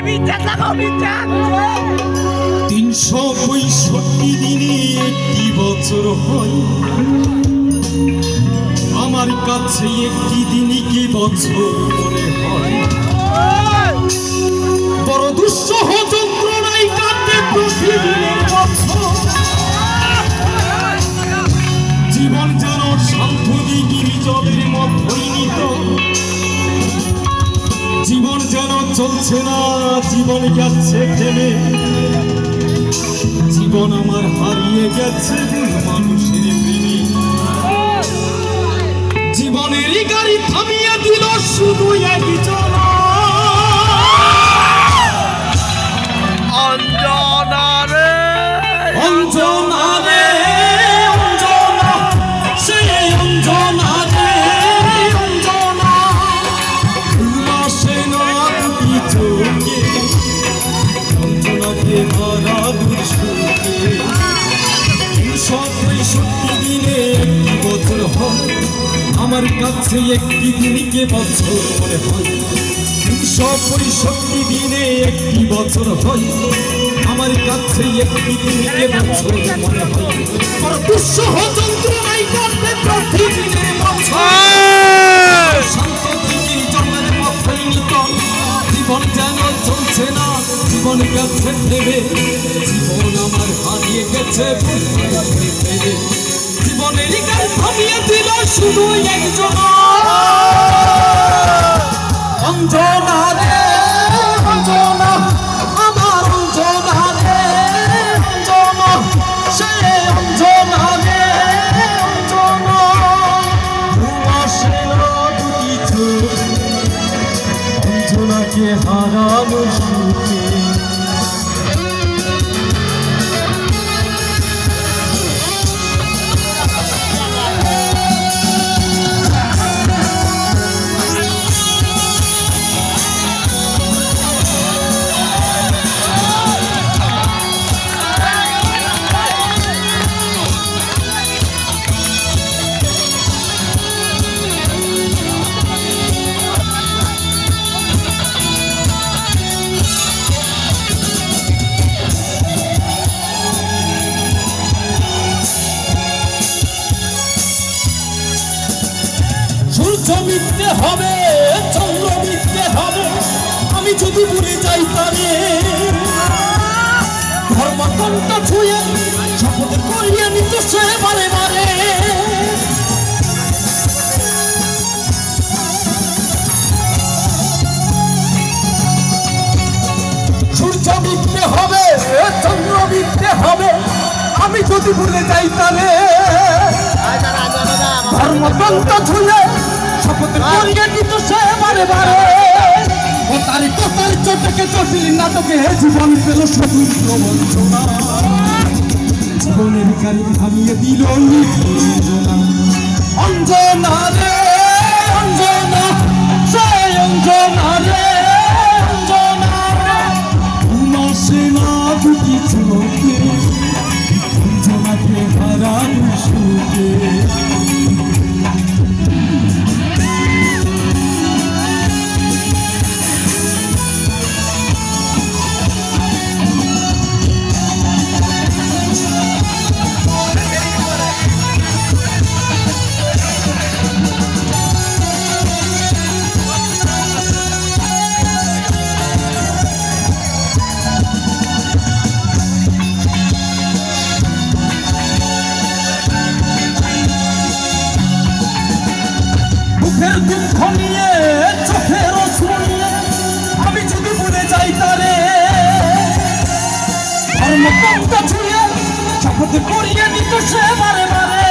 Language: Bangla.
365 দিনে একটি বছর হয়, আমার কাছে একটি দিনই কি বছর মনে হয়। বড় দুঃসহ যন্ত্রণায় কাটে প্রতিদিনের বছর, জীবন যেন শান্ত দিঘির জলের মধ্যই নিত। জীবন যেন চলছে না, জীবন যাচ্ছে থেমে। জীবন আমার হারিয়ে গেছে মানুষের প্রেমে। জীবনের গাড়ি থামিয়ে দিল শুধু একজন, অঞ্জনা রে, অঞ্জনা রে, অঞ্জনা, সেই অঞ্জনা রে, অঞ্জনা। উল্লাসে না দুটি চোখে, অঞ্জনাকে হারানোর সুখে। 365 দিনে একটি বছর হয়, আমার কাছে একটি দিনকে বছর মনে হয়। 365 দিনে একটি বছর হয়, আমার কাছে একটি দিনকে বছর মনে হয়। বড় দুঃসহ যন্ত্রণায় কাটে প্রতিদিনের বছর, শান্ত দিঘির জলের মধ্যই নিত। জীবন যেন চলছে না, জীবন গেছে থেমে। জীবন আমার হারিয়ে গেছে প্রেমে। জীবনের গাড়ি থামিয়ে দিল শুধু একজন, অঞ্জনা রে, অঞ্জনা, আমার অঞ্জনা রে, অঞ্জনা, সে অঞ্জনা রে, অঞ্জনা। আসে না দুটি চোখ, অঞ্জনাকে হারানো সুখে। সূর্য মিটতে হবে, চন্দ্র মিটতে হবে, আমি যদি ভুলে যাই তারে। ধর্মকণ্ঠ ছুঁয়ে শপথ করিয়ে নিতে সে বারে বারে। সূর্য মিটতে হবে, চন্দ্র মিটতে হবে, আমি যদি ভুলে যাই তারে। ধর্মগ্রন্থ ছুঁয়ে শপথ করিয়ে নিত সে বারে বারে। ও তারি কথার চোটকে জটিল নাটকে জীবন পেল শুধু প্রবঞ্চনা। জীবনের গাড়ি থামিয়ে দিল অঞ্জনা, অঞ্জনা রে, অঞ্জনা, সে অঞ্জনা রে, অঞ্জনা। ঘুমাসে না দুটি চোখে, অঞ্জনাকে হারানোর সুখে। দুঃখ নিয়ে চোখের অশ্রু নিয়ে আমি যদি ভুলে যাই তারে। ধর্মপন্থা ছুঁয়ে শপথ করিয়ে নিত সে বারে বারে।